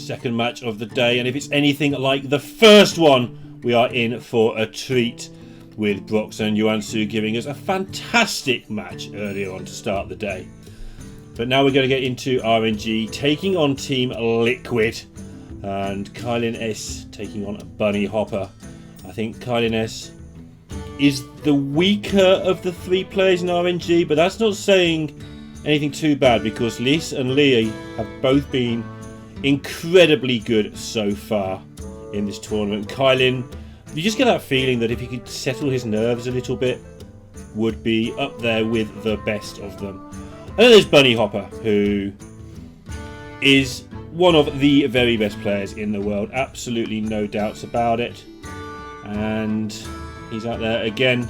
Second match of the day, and if it's anything like the first one, we are in for a treat, with Brox and Yuansu giving us a fantastic match earlier on to start the day. But now we're going to get into RNG, taking on Team Liquid, and KylinS taking on Bunnyhoppor. I think KylinS is the weaker of the three players in RNG, but that's not saying anything too bad, because Liz and Lee have both been incredibly good so far in this tournament. Kylin, you just get that feeling that if he could settle his nerves a little bit, would be up there with the best of them. And then there's Bunnyhoppor, who is one of the very best players in the world, absolutely no doubts about it. And he's out there again,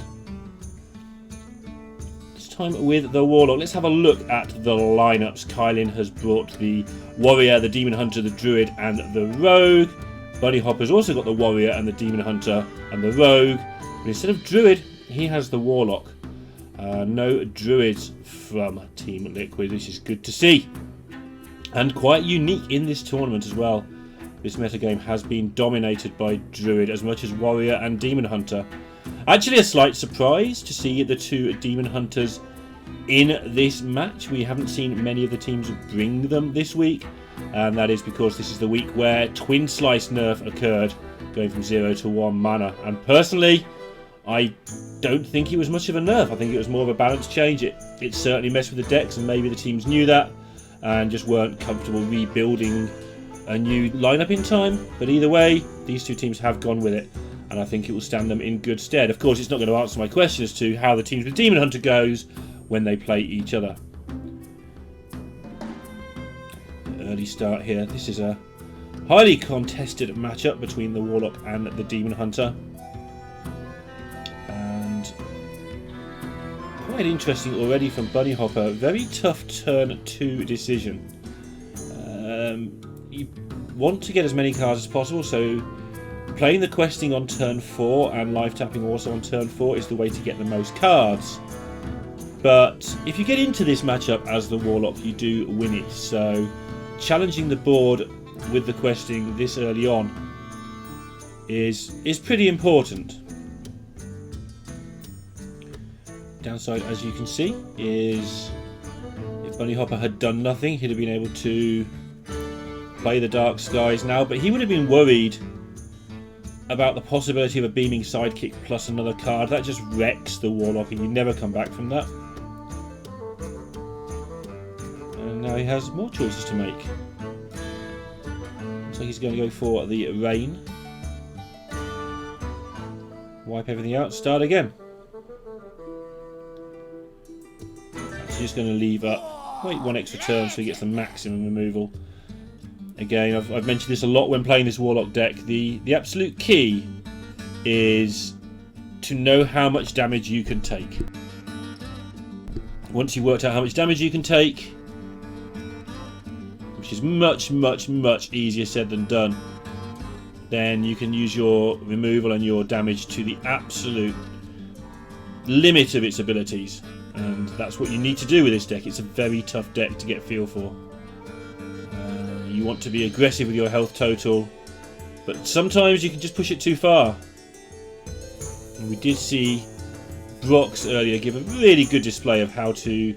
this time with the Warlock. Let's have a look at the lineups. Kylin has brought the Warrior, the Demon Hunter, the Druid and the Rogue. Bunnyhoppor's also got the Warrior and the Demon Hunter and the Rogue, but instead of Druid, he has the Warlock. No Druids from Team Liquid, which is good to see. And quite unique in this tournament as well. This metagame has been dominated by Druid as much as Warrior and Demon Hunter. Actually a slight surprise to see the two Demon Hunters in this match. We haven't seen many of the teams bring them this week. And that is because this is the week where Twin Slice nerf occurred, going from 0 to 1 mana. And personally, I don't think it was much of a nerf. I think it was more of a balance change. It certainly messed with the decks, and maybe the teams knew that and just weren't comfortable rebuilding a new lineup in time. But either way, these two teams have gone with it, and I think it will stand them in good stead. Of course, it's not going to answer my question as to how the teams with Demon Hunter goes when they play each other. Early start here. This is a highly contested matchup between the Warlock and the Demon Hunter, and quite interesting already from Bunnyhoppor. Very tough turn 2 decision. You want to get as many cards as possible, so playing the questing on turn 4 and live tapping also on turn 4 is the way to get the most cards. But if you get into this matchup as the Warlock, you do win it. So challenging the board with the questing this early on is pretty important. Downside, as you can see, is if Bunnyhoppor had done nothing, he'd have been able to play the Dark Skies now, but he would have been worried about the possibility of a beaming sidekick plus another card. That just wrecks the Warlock, and you never come back from that. And now he has more choices to make. Looks like he's going to go for the Rain. Wipe everything out, start again. He's just going to leave up, wait one extra turn so he gets the maximum removal. Again, I've mentioned this a lot when playing this Warlock deck. The absolute key is to know how much damage you can take. Once you've worked out how much damage you can take, which is much, much, much easier said than done, then you can use your removal and your damage to the absolute limit of its abilities. And that's what you need to do with this deck. It's a very tough deck to get feel for. You want to be aggressive with your health total, but sometimes you can just push it too far. And we did see Brox earlier give a really good display of how to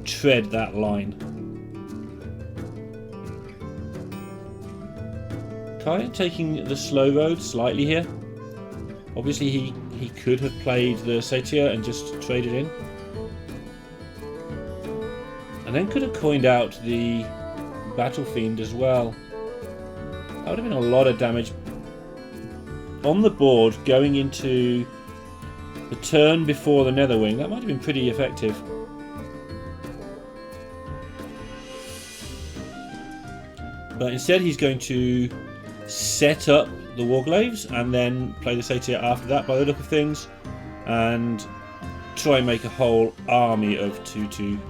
tread that line. Kylin taking the slow road slightly here. Obviously he could have played the Satyr and just traded in. And then could have coined out the Battle Fiend as well. That would have been a lot of damage on the board going into the turn before the Netherwing. That might have been pretty effective. But instead he's going to set up the Warglaves and then play the Satyr after that, by the look of things, and try and make a whole army of 2/2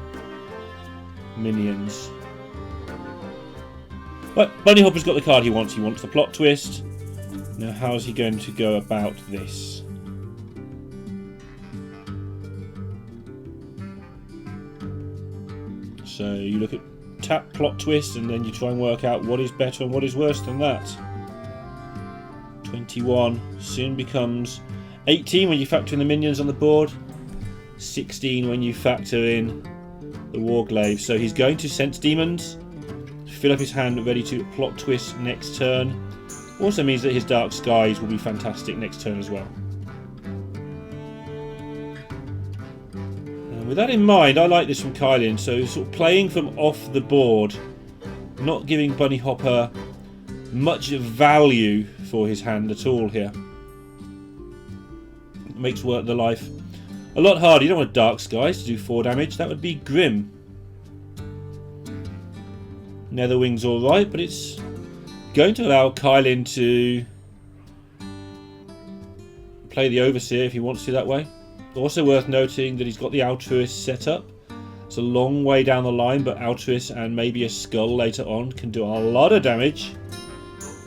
minions. But Bunnyhoppor's got the card he wants. He wants the plot twist. Now, how's he going to go about this? So you look at tap plot twist, and then you try and work out what is better and what is worse than that. 21 soon becomes 18 when you factor in the minions on the board. 16 when you factor in the Warglaive. So he's going to sense demons, fill up his hand ready to plot twist next turn. Also means that his Dark Skies will be fantastic next turn as well. And with that in mind, I like this from Kylin. So sort of playing from off the board, not giving Bunnyhoppor much value for his hand at all here. Makes the life a lot harder. You don't want Dark Skies to do 4 damage. That would be grim. Netherwing's alright, but it's going to allow Kylin to play the Overseer if he wants to that way. Also worth noting that he's got the Altruist set up. It's a long way down the line, but Altruist and maybe a Skull later on can do a lot of damage.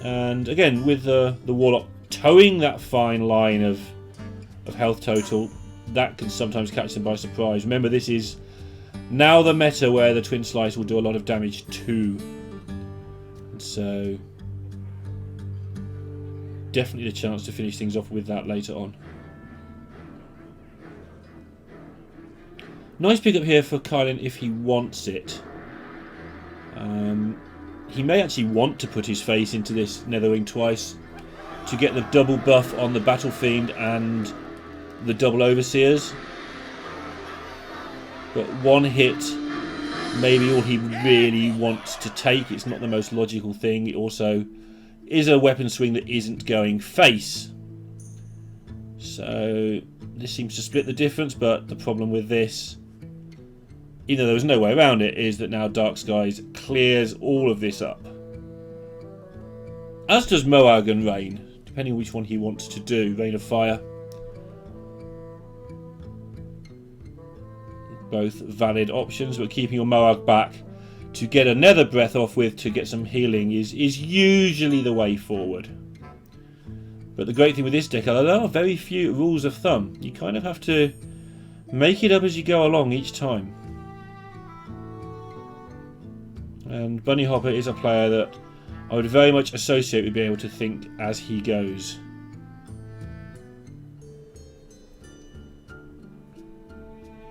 And again, with the Warlock towing that fine line of health total, that can sometimes catch them by surprise. Remember, this is now the meta where the Twin Slice will do a lot of damage too. And so definitely the chance to finish things off with that later on. Nice pickup here for Kylin if he wants it. He may actually want to put his face into this Netherwing twice to get the double buff on the Battle Fiend and the double Overseers. But one hit may be all he really wants to take. It's not the most logical thing. It also is a weapon swing that isn't going face. So this seems to split the difference, but the problem with this, even though there was no way around it, is that now Dark Skies clears all of this up. As does Moag and Rain, depending on which one he wants to do. Rain of Fire. Both valid options, but keeping your Moag back to get a Nether Breath off with to get some healing is usually the way forward. But the great thing with this deck, there are very few rules of thumb. You kind of have to make it up as you go along each time. And Bunnyhoppor is a player that I would very much associate with being able to think as he goes.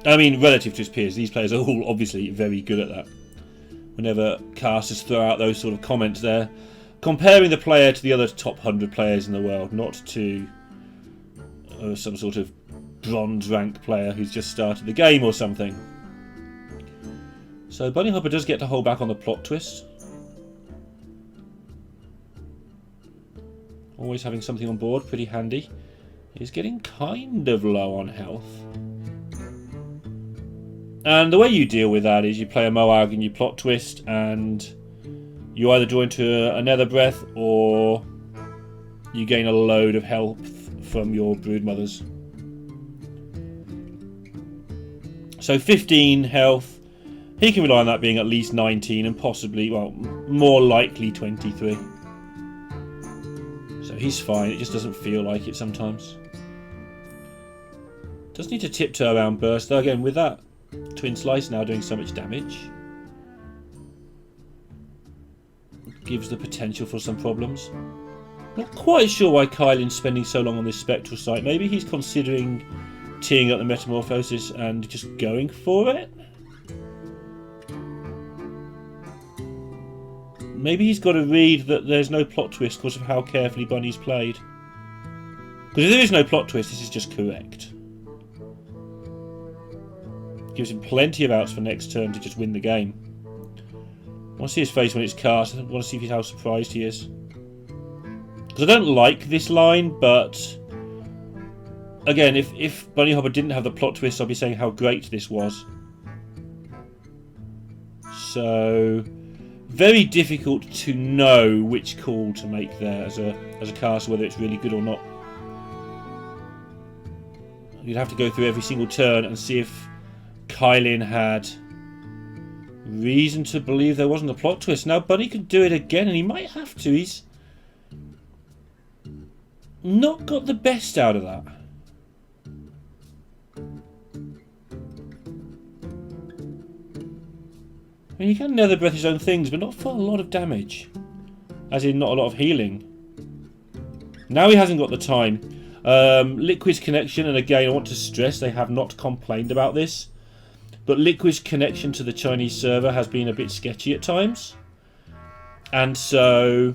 I mean, relative to his peers, these players are all obviously very good at that. Whenever casters throw out those sort of comments, they're comparing the player to the other top 100 players in the world, not to some sort of bronze rank player who's just started the game or something. So Bunnyhoppor does get to hold back on the plot twist. Always having something on board, pretty handy. He's getting kind of low on health. And the way you deal with that is you play a Moag and you plot twist, and you either draw into a Nether Breath or you gain a load of health from your Broodmothers. So 15 health. He can rely on that being at least 19 and possibly, well, more likely 23. So he's fine. It just doesn't feel like it sometimes. Does need to tiptoe around Burst though. Again, with that Twin Slice now doing so much damage, gives the potential for some problems. Not quite sure why Kylin's spending so long on this Spectral site. Maybe he's considering teeing up the Metamorphosis and just going for it. Maybe he's got to read that there's no plot twist because of how carefully Bunny's played. Because if there is no plot twist, this is just correct. Gives him plenty of outs for next turn to just win the game. I want to see his face when it's cast. I want to see how surprised he is. Because I don't like this line, but again, if Bunnyhoppor didn't have the plot twist, I'd be saying how great this was. So very difficult to know which call to make there as a caster, whether it's really good or not. You'd have to go through every single turn and see if Kylin had reason to believe there wasn't a plot twist. Now Bunny could do it again, and he might have to. He's not got the best out of that. I mean, he can nether breath his own things, but not for a lot of damage. As in, not a lot of healing. Now he hasn't got the time. Liquid's connection, and again, I want to stress they have not complained about this. But Liquid's connection to the Chinese server has been a bit sketchy at times. And so,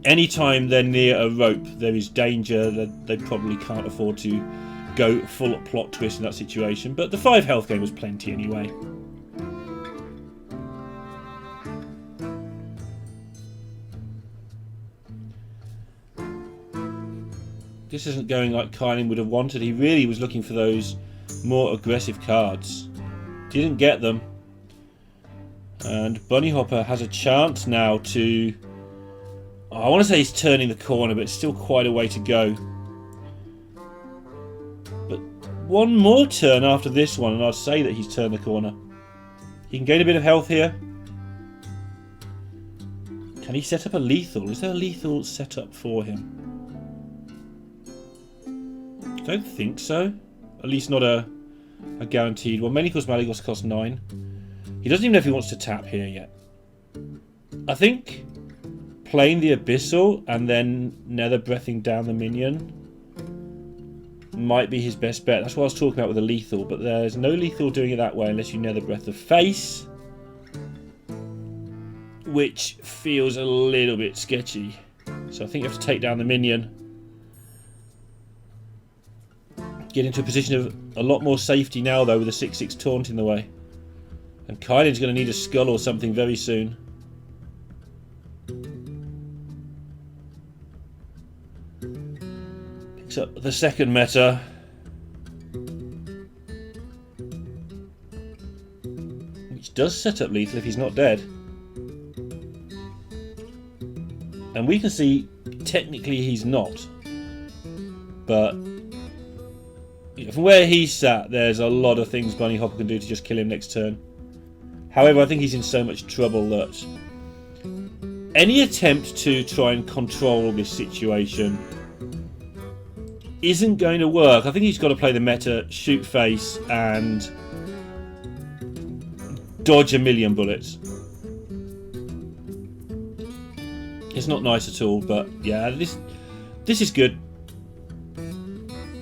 anytime they're near a rope, there is danger that they probably can't afford to go full plot twist in that situation. But the 5 health gain was plenty anyway. This isn't going like Kylin would have wanted. He really was looking for those more aggressive cards. Didn't get them. And Bunnyhoppor has a chance now to... Oh, I want to say he's turning the corner, but it's still quite a way to go. But one more turn after this one, and I'd say that he's turned the corner. He can gain a bit of health here. Can he set up a lethal? Is there a lethal set up for him? I don't think so. At least not a guaranteed one. Manicos Malagos cost 9. He doesn't even know if he wants to tap here yet. I think playing the Abyssal and then nether breathing down the minion might be his best bet. That's what I was talking about with the lethal, but there's no lethal doing it that way unless you nether breath the face, which feels a little bit sketchy. So I think you have to take down the minion. Get into a position of a lot more safety now, though, with a 6/6 taunt in the way. And Kylin's going to need a skull or something very soon. Picks up the second meta. Which does set up lethal if he's not dead. And we can see, technically he's not. But... from where he's sat, there's a lot of things Bunnyhoppor can do to just kill him next turn. However, I think he's in so much trouble that any attempt to try and control this situation isn't going to work. I think he's got to play the meta, shoot face, and dodge a million bullets. It's not nice at all, but yeah, this is good.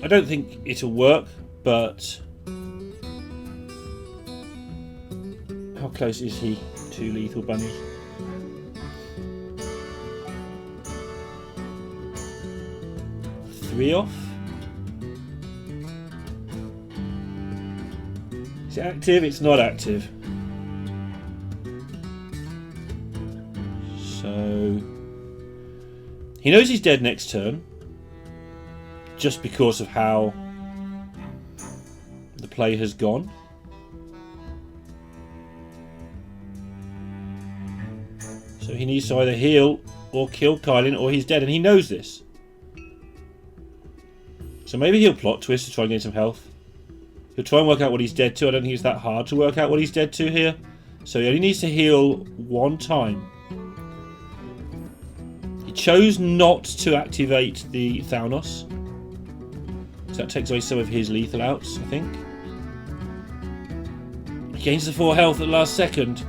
I don't think it'll work, but how close is he to lethal Bunny? Three off? Is it active? It's not active. So he knows he's dead next turn. Just because of how the play has gone. So he needs to either heal or kill Kylin, or he's dead, and he knows this. So maybe he'll plot twist to try and gain some health. He'll try and work out what he's dead to. I don't think it's that hard to work out what he's dead to here. So he only needs to heal one time. He chose not to activate the Thanos. So that takes away some of his lethal outs, I think. He gains the 4 health at the last second.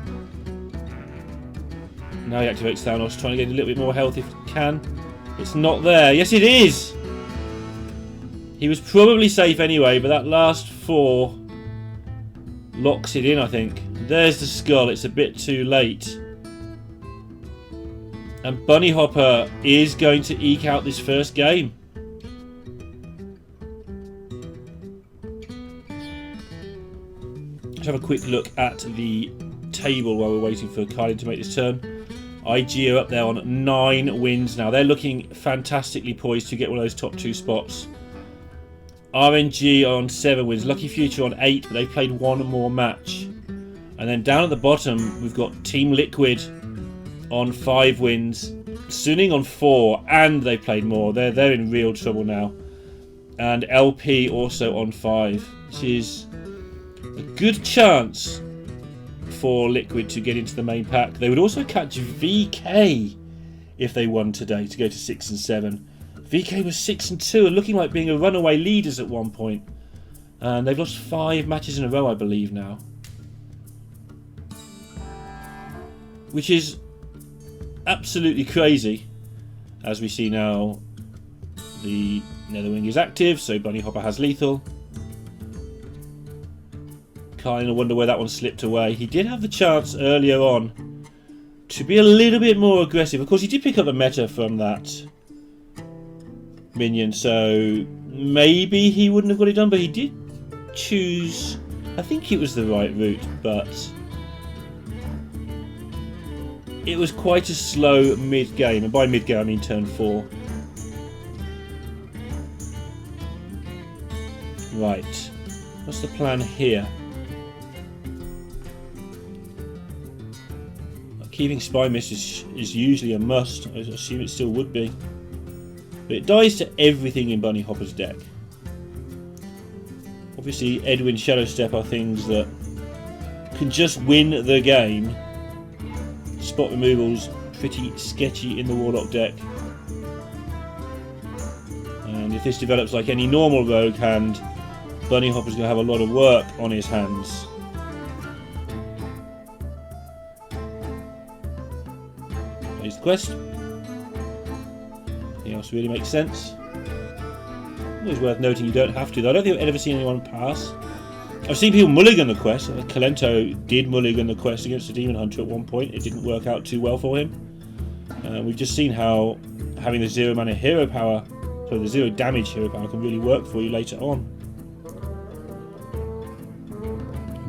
Now he activates Thanos, trying to get a little bit more health if he can. It's not there. Yes, it is! He was probably safe anyway, but that last 4 locks it in, I think. There's the skull. It's a bit too late. And Bunnyhoppor is going to eke out this first game. Let's have a quick look at the table while we're waiting for Kylin to make this turn. IG are up there on 9 wins now. They're looking fantastically poised to get one of those top 2 spots. RNG are on 7 wins. Lucky Future on 8, but they've played 1 more match. And then down at the bottom, we've got Team Liquid on 5 wins. Suning on 4, and they've played more. They're in real trouble now. And LP also on 5, which is a good chance for Liquid to get into the main pack. They would also catch VK if they won today to go to 6 and 7. VK was 6 and 2 and looking like being a runaway leaders at one point. And they've lost 5 matches in a row, I believe, now. which is absolutely crazy. As we see now, the Netherwing is active, so Bunnyhoppor has lethal. Kind of wonder where that one slipped away. He did have the chance earlier on to be a little bit more aggressive. Of course, he did pick up the meta from that minion, so maybe he wouldn't have got it done, but he did choose, I think it was the right route, but it was quite a slow mid-game, and by mid-game I mean turn 4. Right, what's the plan here? Keeping Spy Mist is usually a must. I assume it still would be. But it dies to everything in Bunnyhoppor's deck. Obviously, Edwin, Shadow Step are things that can just win the game. Spot removal's pretty sketchy in the Warlock deck. And if this develops like any normal rogue hand, Bunnyhoppor's going to have a lot of work on his hands. Here's the quest. Anything else really makes sense? Always worth noting you don't have to, though. I don't think I've ever seen anyone pass. I've seen people mulligan the quest. KylinS did mulligan the quest against the Demon Hunter at one point. It didn't work out too well for him. We've just seen how having the 0 mana hero power, so the 0 damage hero power, can really work for you later on.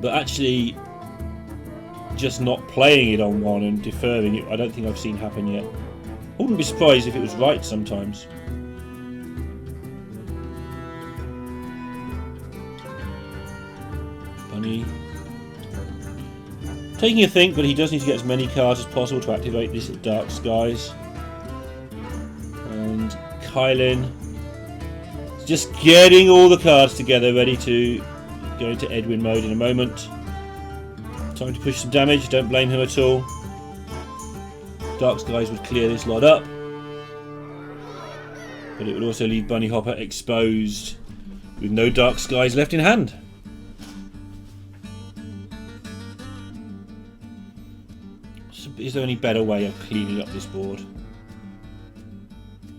But actually, just not playing it on 1 and deferring it, I don't think I've seen happen yet. I wouldn't be surprised if it was right sometimes. Bunny. Taking a think, but he does need to get as many cards as possible to activate this Dark Skies. And Kylin is just getting all the cards together, ready to go into Edwin mode in a moment. Time to push some damage, don't blame him at all. Dark Skies would clear this lot up, but it would also leave Bunnyhoppor exposed with no Dark Skies left in hand. So is there any better way of cleaning up this board?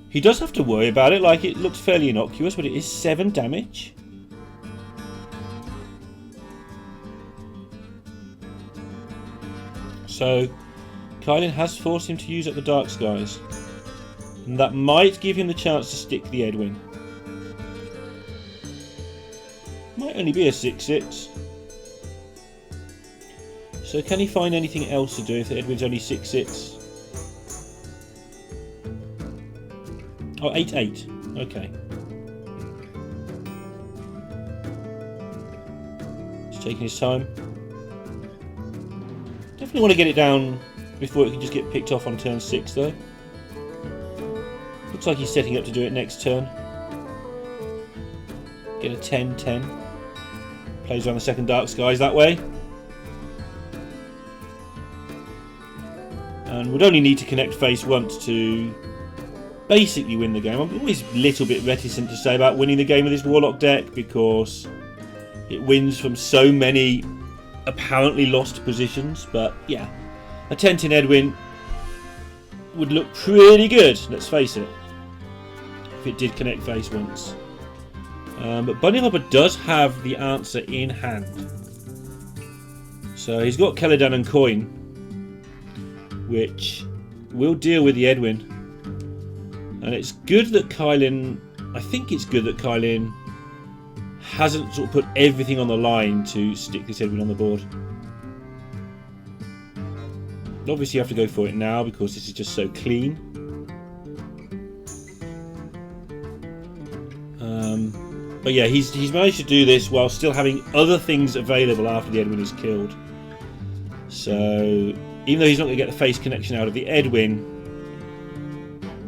He does have to worry about it, like it looks fairly innocuous, but it is 7 damage. So Kylin has forced him to use up the Dark Skies, and that might give him the chance to stick the Edwin. Might only be a 6/6. So can he find anything else to do if the Edwin's only 6/6? Oh, 8/8. Okay. He's taking his time. Definitely want to get it down before it can just get picked off on turn 6 though. Looks like he's setting up to do it next turn. Get a 10/10. Plays around the second Dark Skies that way. And would only need to connect face once to basically win the game. I'm always a little bit reticent to say about winning the game with this Warlock deck because it wins from so many apparently lost positions, but yeah, a 10/10 Edwin would look pretty good, let's face it, if it did connect face once. But Bunnyhoppor does have the answer in hand. So he's got Celadan and Coin, which will deal with the Edwin. And it's good that Kylin, I think it's good that Kylin hasn't sort of put everything on the line to stick this Edwin on the board. Obviously you have to go for it now because this is just so clean. But yeah, he's managed to do this while still having other things available after the Edwin is killed. So even though he's not going to get the face connection out of the Edwin,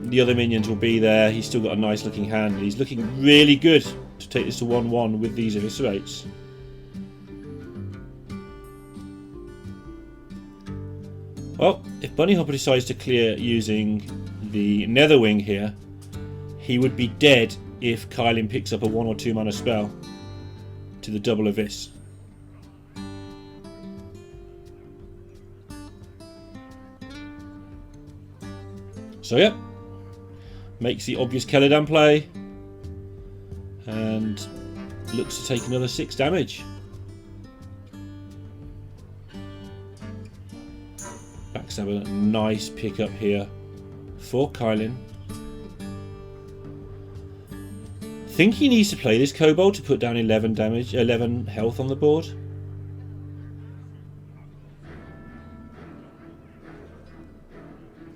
the other minions will be there. He's still got a nice looking hand and he's looking really good to take this to 1/1 with these eviscerates. Well, if Bunnyhoppor decides to clear using the Netherwing here, he would be dead if Kylin picks up a 1 or 2 mana spell to the double Abyss. So yeah, makes the obvious Celedan play and looks to take another 6 damage. Backstabber, a nice pickup here for Kylin. Think he needs to play this Kobold to put down 11 damage, 11 health on the board.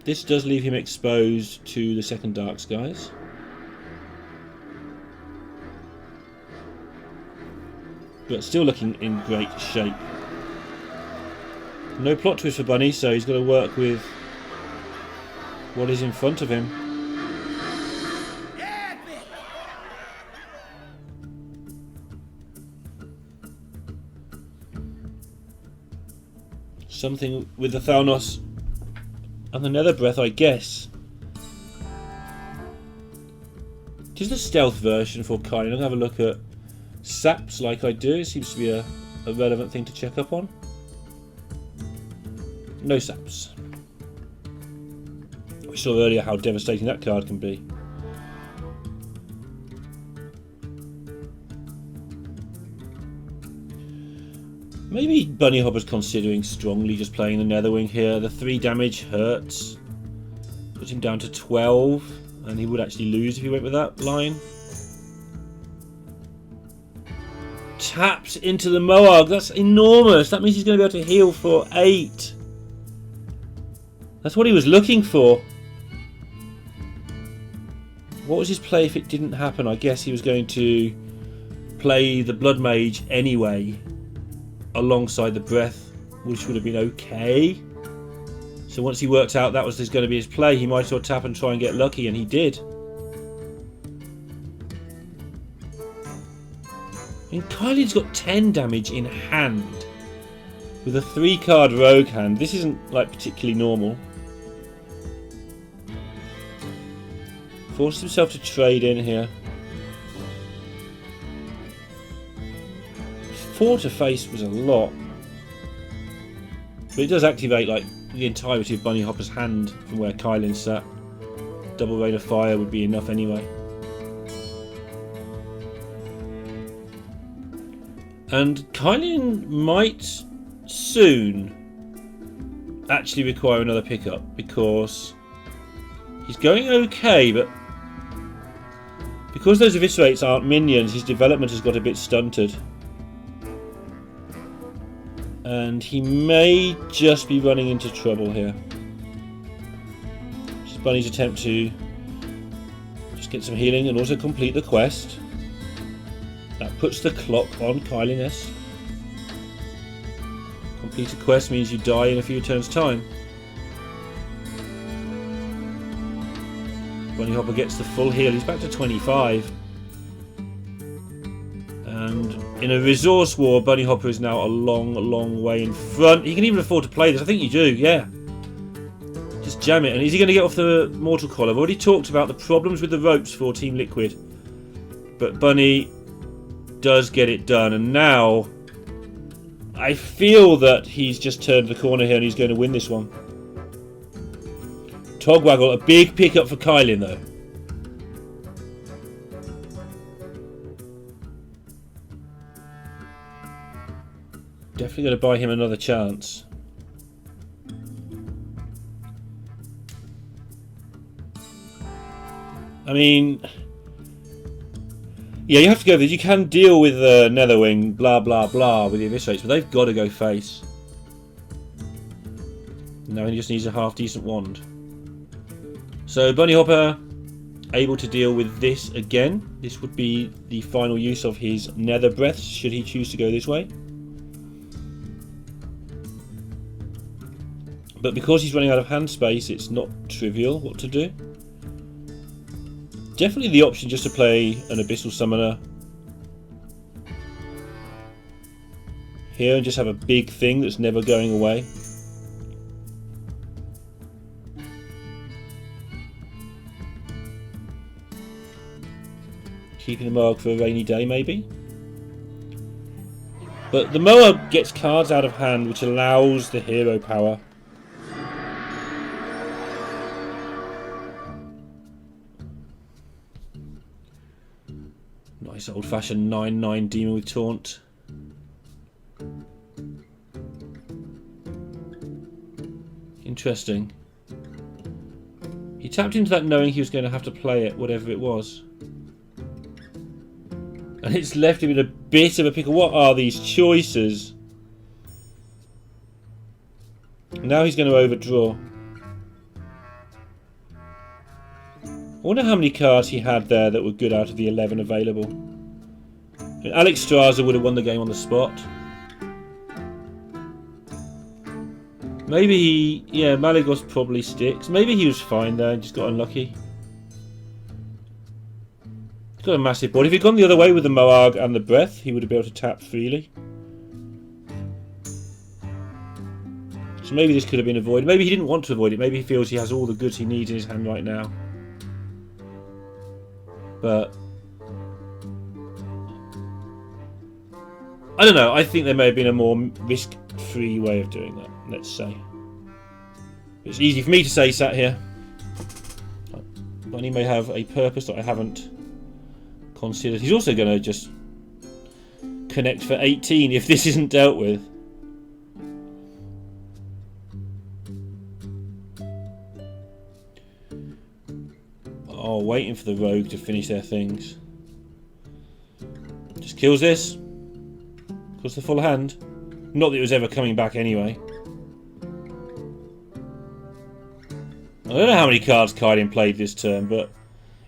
This does leave him exposed to the second Dark Skies. But still looking in great shape. No plot twist for Bunny, so he's got to work with what is in front of him. Something with the Thalnos and the Nether Breath, I guess. Just a stealth version for Kylin. I'm going to have a look at saps like I do. It seems to be a relevant thing to check up on. No saps. We saw earlier how devastating that card can be. Maybe Bunnyhopper's considering strongly just playing the Netherwing here. The 3 damage hurts. Puts him down to 12, and he would actually lose if he went with that line. Taps into the Moarg. That's enormous. That means he's going to be able to heal for 8. That's what he was looking for. What was his play if it didn't happen? I guess he was going to play the Blood Mage anyway, alongside the Breath, which would have been okay. So once he worked out that was going to be his play, he might as well tap and try and get lucky, and he did. And Kylin's got 10 damage in hand with a 3-card rogue hand. This isn't like particularly normal. Forced himself to trade in here. 4 to face was a lot, but it does activate like the entirety of Bunnyhopper's hand from where Kylin sat. Double Rain of Fire would be enough anyway. And Kylin might soon actually require another pickup, because he's going okay, but because those Eviscerates aren't minions, his development has got a bit stunted. And he may just be running into trouble here. This is Bunny's attempt to just get some healing and also complete the quest. That puts the clock on KylinS. Complete a quest means you die in a few turns' time. Bunnyhopper gets the full heal. He's back to 25. And in a resource war, Bunnyhopper is now a long way in front. He can even afford to play this. I think you do, yeah. Just jam it. And is he going to get off the Mortal Coil? I've already talked about the problems with the ropes for Team Liquid. But Bunny does get it done. And now I feel that he's just turned the corner here and he's going to win this one. Togwaggle, a big pickup for Kylin though. Definitely going to buy him another chance. I mean, yeah, you have to go there. You can deal with Netherwing, blah blah blah, with the Eviscerates, but they've got to go face. Now he just needs a half decent wand. So Bunnyhopper able to deal with this again. This would be the final use of his Nether Breaths, should he choose to go this way. But because he's running out of hand space, it's not trivial what to do. Definitely the option just to play an Abyssal Summoner here and just have a big thing that's never going away. Keeping the Moarg for a rainy day, maybe. But the Moarg gets cards out of hand, which allows the hero power. Nice old-fashioned 9/9 demon with taunt. Interesting. He tapped into that knowing he was going to have to play it, whatever it was. And it's left him in a bit of a pickle. What are these choices? Now he's going to overdraw. I wonder how many cards he had there that were good out of the 11 available. And Alex Straza would have won the game on the spot. Maybe he... yeah, Malygos probably sticks. Maybe he was fine there and just got unlucky. He's got a massive board. If he'd gone the other way with the Moarg and the Breath, he would have been able to tap freely. So maybe this could have been avoided. Maybe he didn't want to avoid it. Maybe he feels he has all the goods he needs in his hand right now. But I don't know. I think there may have been a more risk-free way of doing that, let's say. It's easy for me to say sat here. Bunny may have a purpose that I haven't considered. He's also going to just connect for 18 if this isn't dealt with. Oh, waiting for the rogue to finish their things. Just kills this. Kills the full hand. Not that it was ever coming back anyway. I don't know how many cards Kylin played this turn, but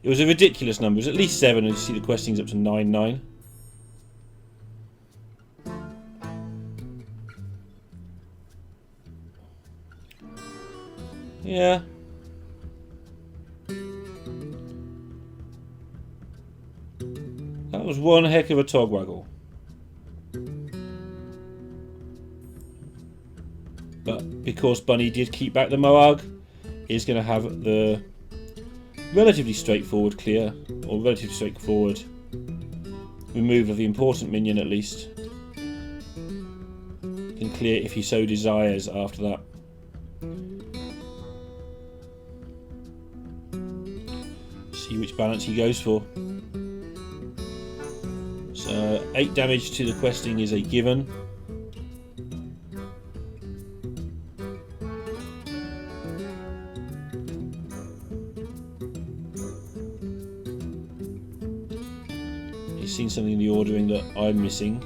it was a ridiculous number. It was at least 7, and you see the questing's up to 9/9. Yeah. That was one heck of a togwaggle. But because Bunny did keep back the Moarg, he's going to have the relatively straightforward clear, or relatively straightforward remove of the important minion at least. Can clear if he so desires after that. See which balance he goes for. So 8 damage to the questing is a given. He's seen something in the ordering that I'm missing.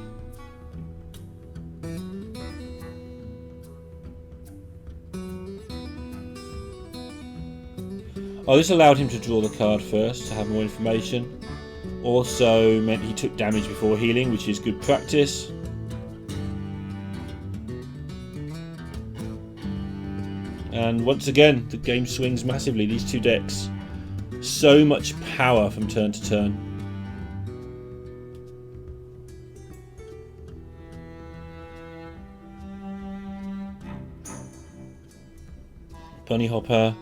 Oh, this allowed him to draw the card first to have more information. Also meant he took damage before healing, which is good practice. And once again, the game swings massively. These two decks, so much power from turn to turn. Bunnyhoppor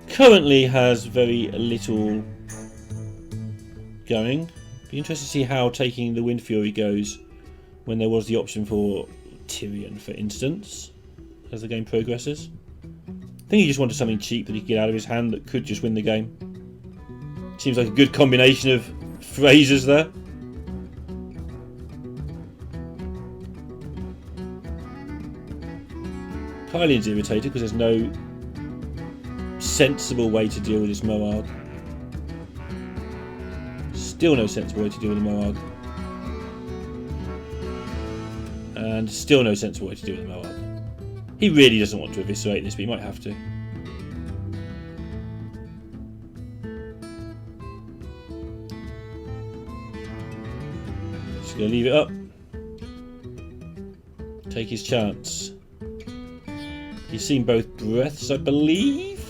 currently has very little going. Be interested to see how taking the Wind Fury goes when there was the option for Tyrion, for instance, as the game progresses. I think he just wanted something cheap that he could get out of his hand that could just win the game. Seems like a good combination of phrases there. Kylin's irritated because there's no sensible way to deal with this Moarg. Still no sensible way to deal with the Moarg. And still no sensible way to deal with the Moarg. He really doesn't want to eviscerate this, but he might have to. Just gonna leave it up. Take his chance. He's seen both breaths, I believe,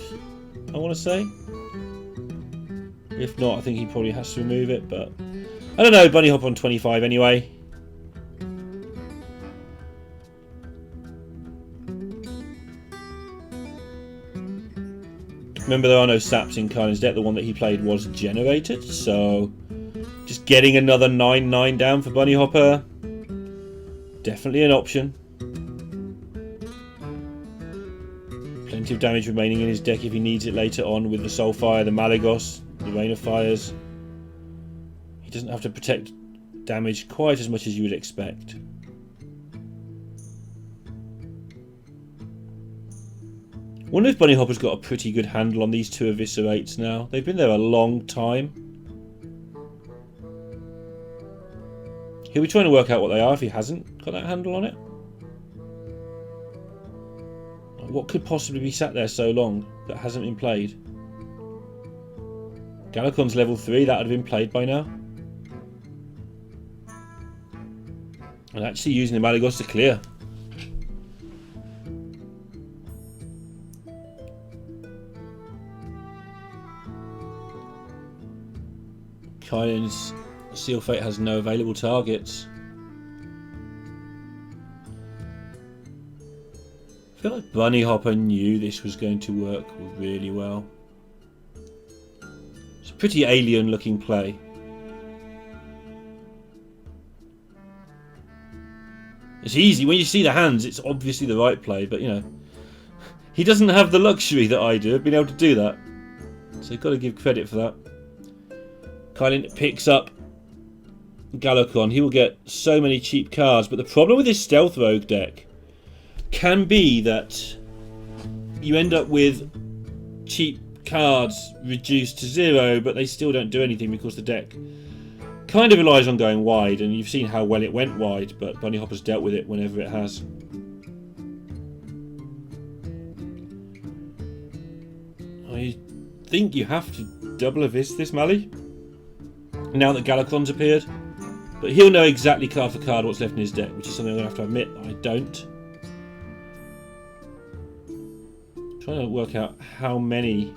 I want to say. If not, I think he probably has to remove it, but I don't know. Bunnyhoppor on 25 anyway. Remember, there are no saps in Kylin's deck. The one that he played was generated, so just getting another 9/9 down for Bunnyhoppor, definitely an option. Plenty of damage remaining in his deck if he needs it later on with the Soulfire, the Malygos, the Rain of Fires. He doesn't have to protect damage quite as much as you would expect. Wonder if Bunnyhopper's got a pretty good handle on these two eviscerates now. They've been there a long time. He'll be trying to work out what they are if he hasn't got that handle on it. What could possibly be sat there so long that hasn't been played? Galakon's level 3, that would have been played by now. And actually using the Malygos to clear. KylinS Seal Fate has no available targets. I feel like Bunnyhoppor knew this was going to work really well. It's a pretty alien looking play. It's easy, when you see the hands it's obviously the right play, but you know, he doesn't have the luxury that I do of being able to do that. So you've got to give credit for that. Kylin picks up Galakon. He will get so many cheap cards, but the problem with this Stealth Rogue deck can be that you end up with cheap cards reduced to 0, but they still don't do anything because the deck kind of relies on going wide, and you've seen how well it went wide, but Bunnyhopper's dealt with it whenever it has. I think you have to double Avis this Mally now that Galakon's appeared, but he'll know exactly card for card what's left in his deck, which is something I'm going to have to admit I don't. Trying to work out how many.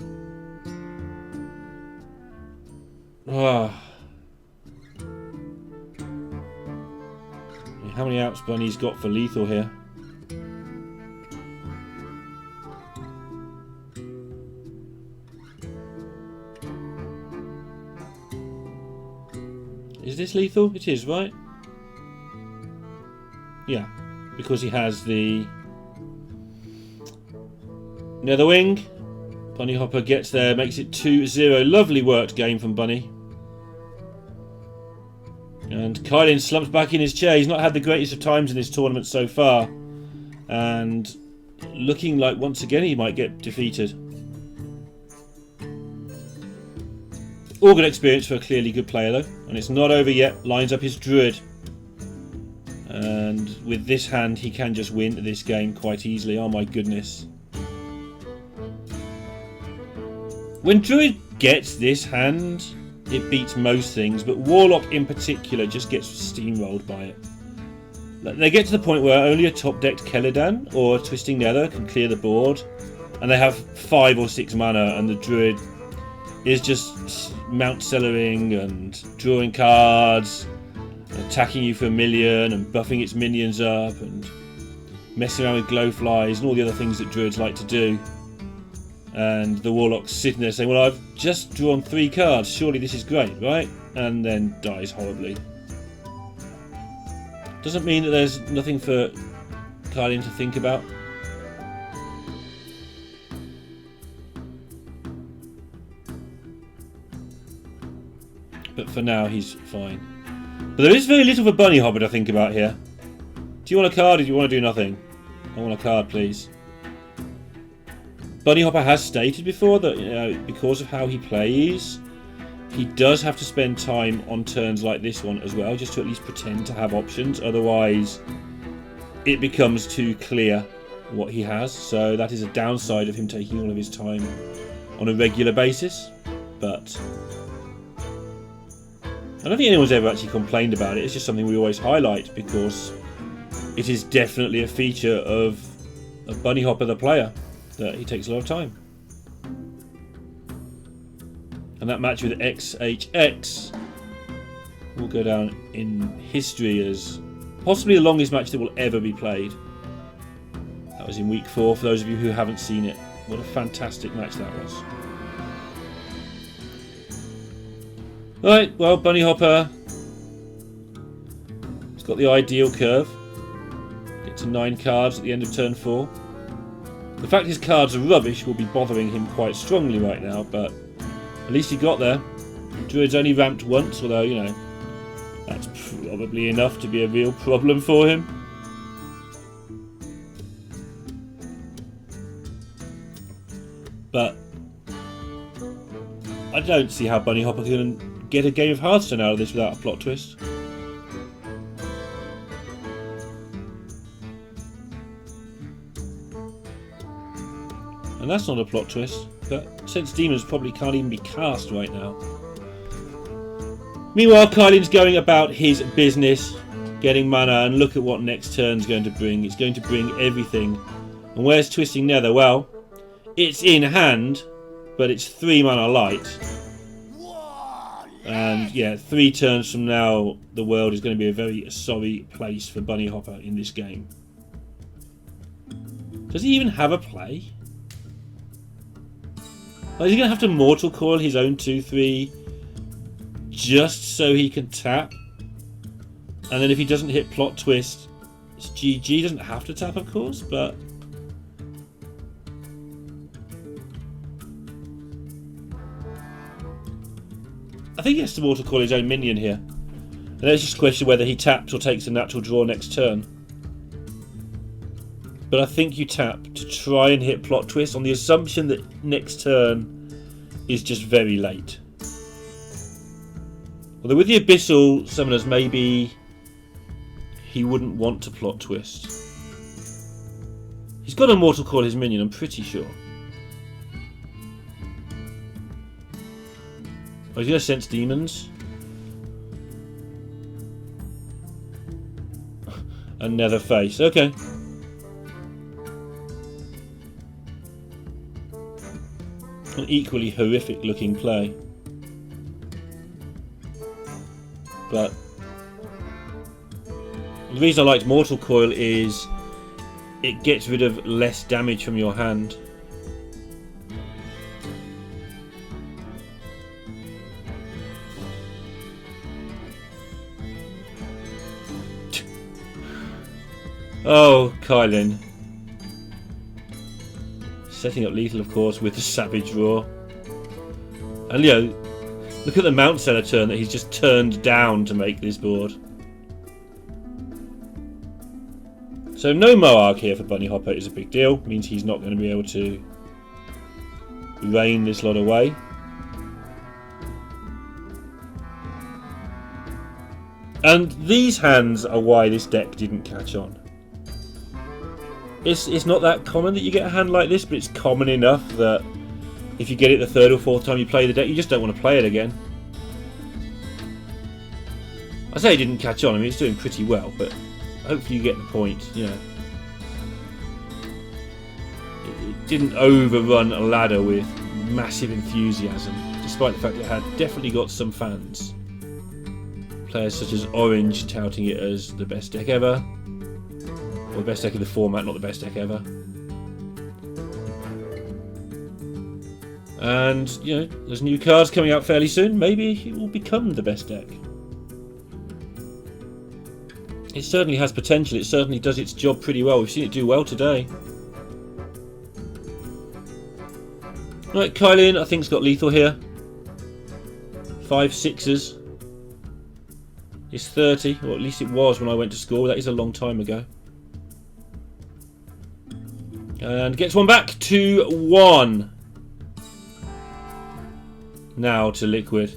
How many outs Bunny's got for lethal here? Is this lethal? It is, right? Yeah, because he has the Nether Wing. Bunnyhoppor gets there, makes it 2-0. Lovely worked game from Bunny. And Kylin slumps back in his chair. He's not had the greatest of times in this tournament so far. And looking like once again he might get defeated. All good experience for a clearly good player though. And it's not over yet. Lines up his Druid. And with this hand he can just win this game quite easily. Oh my goodness. When Druid gets this hand, it beats most things, but Warlock in particular just gets steamrolled by it. They get to the point where only a top-decked Keledan or Twisting Nether can clear the board, and they have 5 or 6 mana, and the Druid is just mount cellaring and drawing cards, attacking you for 1,000,000 and buffing its minions up and messing around with glowflies and all the other things that Druids like to do. And the Warlock's sitting there saying, well, I've just drawn 3 cards, surely this is great, right? And then dies horribly. Doesn't mean that there's nothing for Kylin to think about. But for now, he's fine. But there is very little for Bunnyhoppor to think about here. Do you want a card or do you want to do nothing? I want a card, please. Bunnyhoppor has stated before that, you know, because of how he plays, he does have to spend time on turns like this one as well, just to at least pretend to have options. Otherwise, it becomes too clear what he has. So that is a downside of him taking all of his time on a regular basis. But I don't think anyone's ever actually complained about it. It's just something we always highlight because it is definitely a feature of Bunnyhoppor the player, that he takes a lot of time. And that match with XHX will go down in history as possibly the longest match that will ever be played. That was in week 4 for those of you who haven't seen it. What a fantastic match that was. Right, well, Bunnyhoppor has got the ideal curve. Get to 9 cards at the end of turn 4. The fact his cards are rubbish will be bothering him quite strongly right now, but at least he got there. Druid's only ramped once, although, you know, that's probably enough to be a real problem for him. But I don't see how Bunnyhoppor can get a game of Hearthstone out of this without a plot twist. And that's not a plot twist, but since demons probably can't even be cast right now. Meanwhile, KylinS going about his business, getting mana, and look at what next turn's going to bring. It's going to bring everything. And where's Twisting Nether? Well, it's in hand, but it's 3 mana light. And yeah, 3 turns from now, the world is going to be a very sorry place for Bunnyhoppor in this game. Does he even have a play? Is he going to have to Mortal Coil his own 2/3 just so he can tap? And then if he doesn't hit Plot Twist, it's GG. He doesn't have to tap, of course, but... I think he has to Mortal Coil his own minion here. And then it's just a question whether he taps or takes a natural draw next turn. But I think you tap to try and hit Plot Twist on the assumption that next turn is just very late. Although with the Abyssal Summoners, maybe he wouldn't want to Plot Twist. He's got a Mortal Coil his minion, I'm pretty sure. Oh, he's going to Sense Demons. And Nether Face, okay. An equally horrific looking play. But the reason I liked Mortal Coil is it gets rid of less damage from your hand. Oh, Kylin. Setting up lethal, of course, with the Savage Roar. And, you know, look at the Mount Seller turn that he's just turned down to make this board. So no Moarg here for Bunnyhoppor is a big deal. It means he's not going to be able to rain this lot away. And these hands are why this deck didn't catch on. It's not that common that you get a hand like this, but it's common enough that if you get it the 3rd or 4th time you play the deck, you just don't want to play it again. I say it didn't catch on, I mean it's doing pretty well, but hopefully you get the point, you know. It didn't overrun a ladder with massive enthusiasm, despite the fact it had definitely got some fans. Players such as Orange touting it as the best deck ever. Or the best deck of the format, not the best deck ever. And, you know, there's new cards coming out fairly soon. Maybe it will become the best deck. It certainly has potential. It certainly does its job pretty well. We've seen it do well today. Right, Kylin, I think, has got lethal here. 5 6s. It's 30, or at least it was when I went to school. That is a long time ago. And gets one back to 1. Now to Liquid.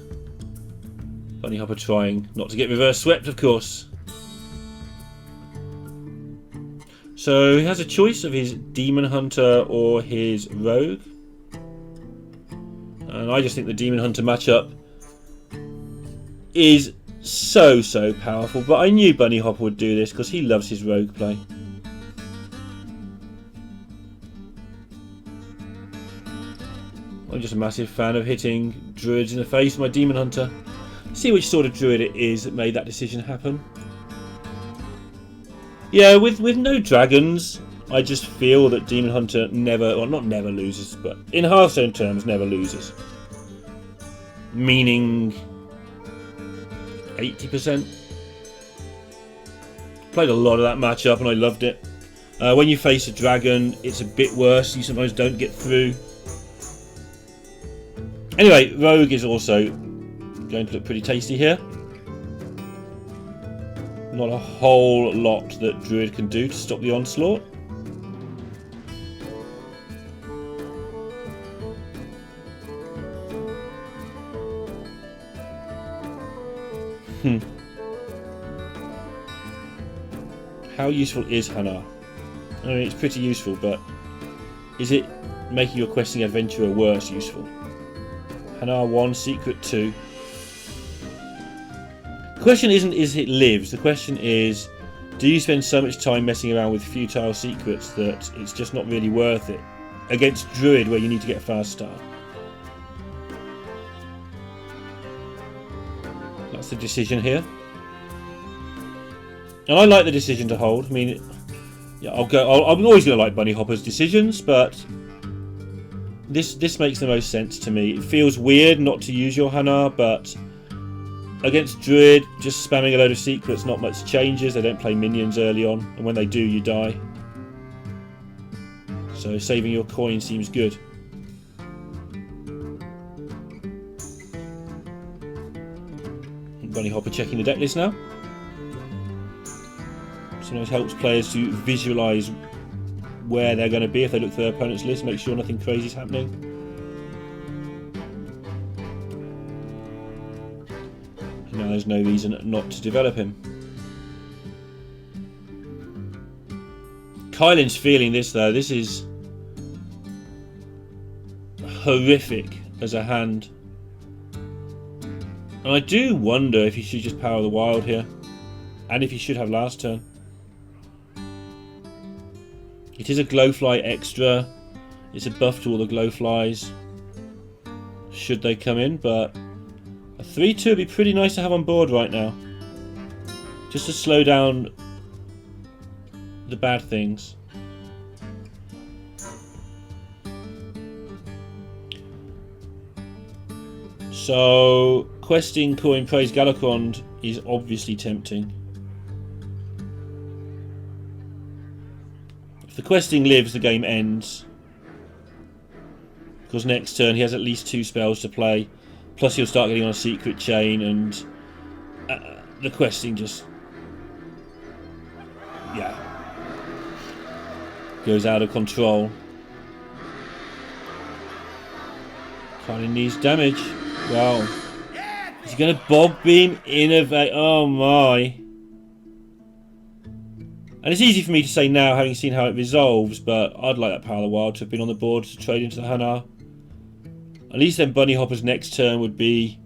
Bunnyhoppor trying not to get reverse swept, of course. So he has a choice of his Demon Hunter or his Rogue. And I just think the Demon Hunter matchup is so powerful. But I knew Bunnyhoppor would do this because he loves his Rogue play. I'm just a massive fan of hitting druids in the face with my Demon Hunter. See which sort of druid it is that made that decision happen. Yeah, with no dragons, I just feel that Demon Hunter never, well not never loses, but in Hearthstone terms never loses. Meaning 80%. Played a lot of that matchup and I loved it. When you face a dragon, it's a bit worse. You sometimes don't get through. Anyway, Rogue is also Going to look pretty tasty here. Not a whole lot that Druid can do to stop the onslaught. How useful is Hanar? I mean, it's pretty useful, but is it making your questing adventurer worse useful? Hanar 1, Secret 2. The question isn't is it lives, the question is do you spend so much time messing around with futile secrets that it's just not really worth it against Druid where you need to get a fast start? That's the decision here. And I like the decision to hold. I mean, yeah, I'm always going to like Bunnyhoppor's decisions, but this makes the most sense to me. It feels weird not to use your Hanar, but against Druid, just spamming a load of secrets, not much changes. They don't play minions early on, and when they do, you die. So saving your coin seems good. Bunnyhoppor checking the deck list now. Sometimes helps players to visualise where they're going to be if they look through their opponent's list, make sure nothing crazy is happening. And now there's no reason not to develop him. KylinS feeling this though. This is horrific as a hand. And I do wonder if he should just power the wild here. And if he should have last turn. It is a glowfly extra. It's a buff to all the glowflies. Should they come in, but a 3-2 would be pretty nice to have on board right now. Just to slow down the bad things. So, questing coin praise Galakond is obviously tempting. If the questing lives, the game ends. Because next turn he has at least 2 spells to play. Plus he'll start getting on a secret chain and the questing just... yeah. Goes out of control. KylinS needs damage. Wow. Is he going to Bob Beam? Innovate? Oh my. And it's easy for me to say now, having seen how it resolves, but I'd like that Power of the Wild to have been on the board to trade into the Hanar. At least then Bunnyhoppor's next turn would be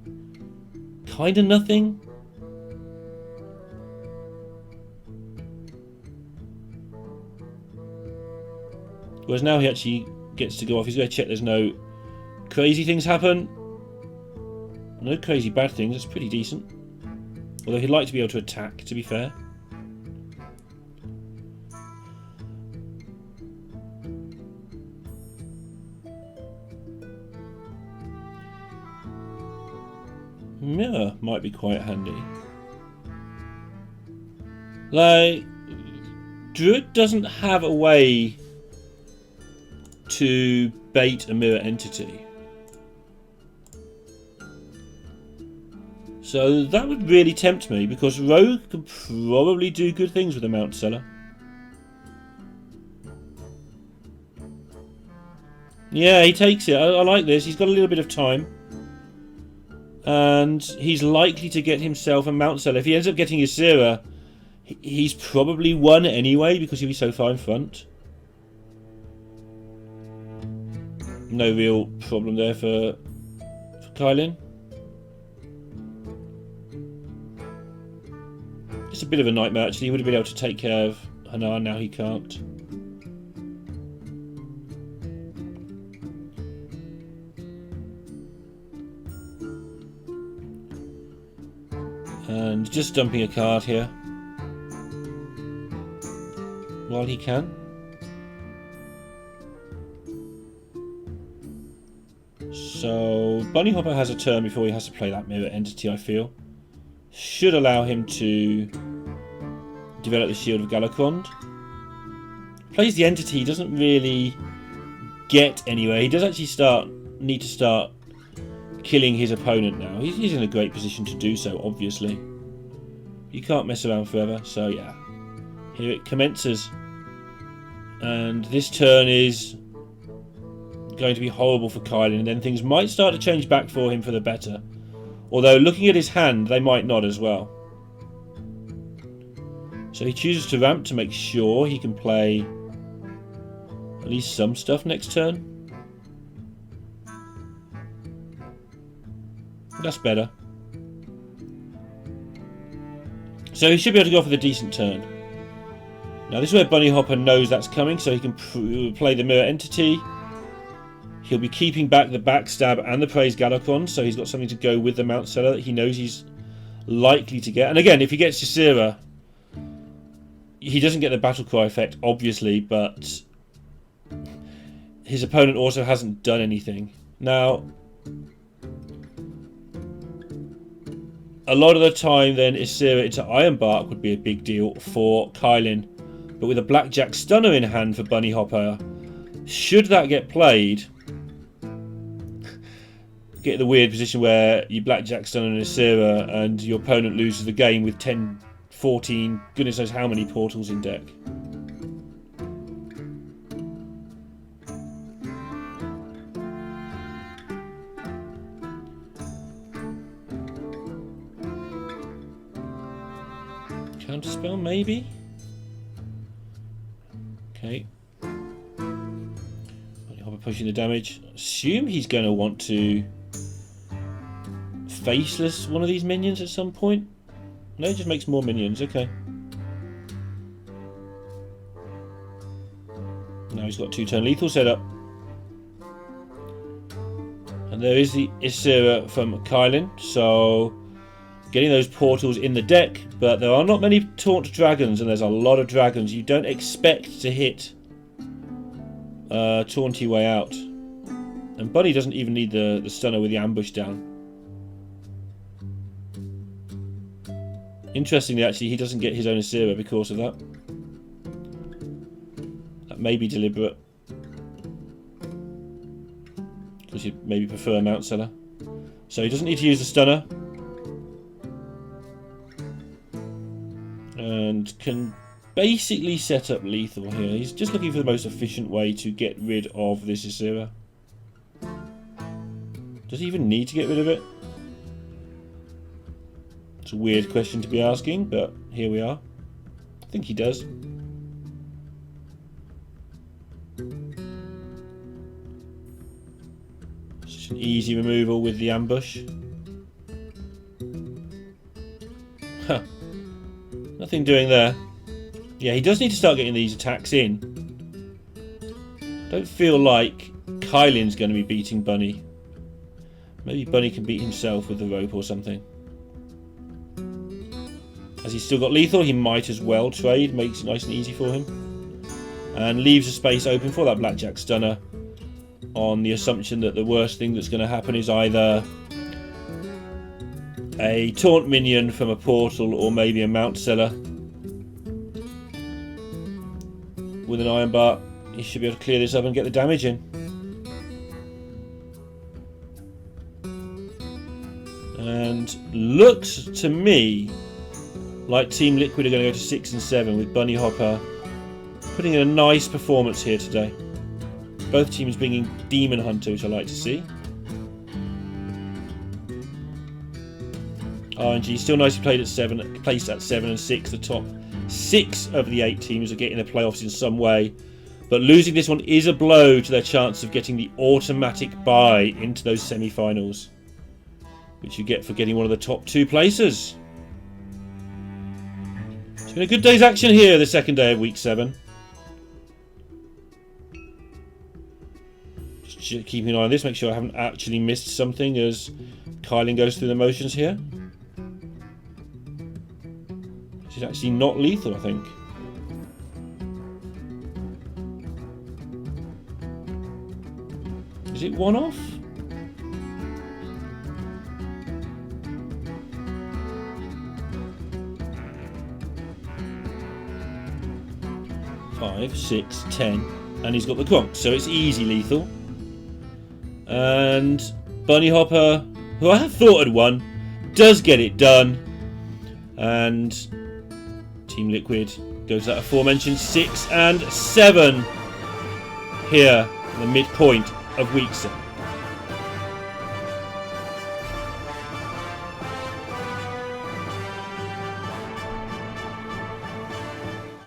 kind of nothing. Whereas now he actually gets to go off. He's going to check there's no crazy things happen. No crazy bad things. It's pretty decent. Although he'd like to be able to attack, to be fair. Mirror might be quite handy. Like, Druid doesn't have a way to bait a mirror entity. So that would really tempt me, because Rogue can probably do good things with a Mount Seller. Yeah, he takes it. I like this. He's got a little bit of time. And he's likely to get himself a Mount Seller. If he ends up getting Ysera, he's probably won anyway, because he'll be so far in front. No real problem there for KylinS. It's a bit of a nightmare actually. He would have been able to take care of Hanar, now he can't. And just dumping a card here while he can. So Bunnyhoppor has a turn before he has to play that mirror entity, I feel. Should allow him to develop the Shield of Galakond. Plays the entity, he doesn't really get anywhere. He does actually need to start killing his opponent now. He's in a great position to do so, obviously. You can't mess around forever, so yeah. Here it commences. And this turn is going to be horrible for Kylin, and then things might start to change back for him for the better. Although, looking at his hand, they might not as well. So he chooses to ramp to make sure he can play at least some stuff next turn. That's better. So he should be able to go off with a decent turn. Now this is where Bunnyhoppor knows that's coming, so he can play the Mirror Entity. He'll be keeping back the Backstab and the Praise Galakon, so he's got something to go with the Mount Seller that he knows he's likely to get. And again, if he gets Ysera, he doesn't get the Battle Cry effect, obviously, but his opponent also hasn't done anything. Now, a lot of the time then Ysera into Ironbark would be a big deal for Kylin. But with a Blackjack Stunner in hand for Bunnyhoppor, should that get played, get in the weird position where you Blackjack Stunner and Ysera and your opponent loses the game with 10, 14, goodness knows how many portals in deck. Counterspell, maybe? Okay. Bunnyhoppor pushing the damage. Assume he's going to want to faceless one of these minions at some point. No, it just makes more minions. Okay. Now he's got 2-turn lethal set up. And there is the Ysera from Kylin, so getting those portals in the deck, but there are not many Taunt Dragons, and there's a lot of dragons. You don't expect to hit Taunty way out. And Bunny doesn't even need the stunner with the ambush down. Interestingly, actually, he doesn't get his own Ysera because of that. That may be deliberate. Because he'd maybe prefer a Mount Seller. So he doesn't need to use the stunner. And can basically set up lethal here. He's just looking for the most efficient way to get rid of this Ysera. Does he even need to get rid of it? It's a weird question to be asking, but here we are. I think he does. It's just an easy removal with the ambush. Huh. Nothing doing there. Yeah, he does need to start getting these attacks in. Don't feel like Kylin's going to be beating Bunny. Maybe Bunny can beat himself with the rope or something. As he's still got lethal, he might as well trade. Makes it nice and easy for him. And leaves a space open for that Blackjack Stunner, on the assumption that the worst thing that's going to happen is either a taunt minion from a portal or maybe a Mount Seller. With an Ironbark, he should be able to clear this up and get the damage in. And looks to me like Team Liquid are going to go to 6 and 7 with Bunnyhoppor putting in a nice performance here today. Both teams bringing Demon Hunter, which I like to see. RNG still nicely placed at 7 and 6. The top 6 of the 8 teams are getting the playoffs in some way. But losing this one is a blow to their chance of getting the automatic bye into those semi-finals, which you get for getting one of the top 2 places. It's been a good day's action here, the second day of week 7. Just keeping an eye on this, make sure I haven't actually missed something as Kylin goes through the motions here. This is actually not lethal, I think. Is it one off? Five, 6, 10, and he's got the Gronk, so it's easy lethal. And Bunnyhoppor who I thought had won, does get it done. And Team Liquid goes that aforementioned 6 and 7 here, the midpoint of week 7.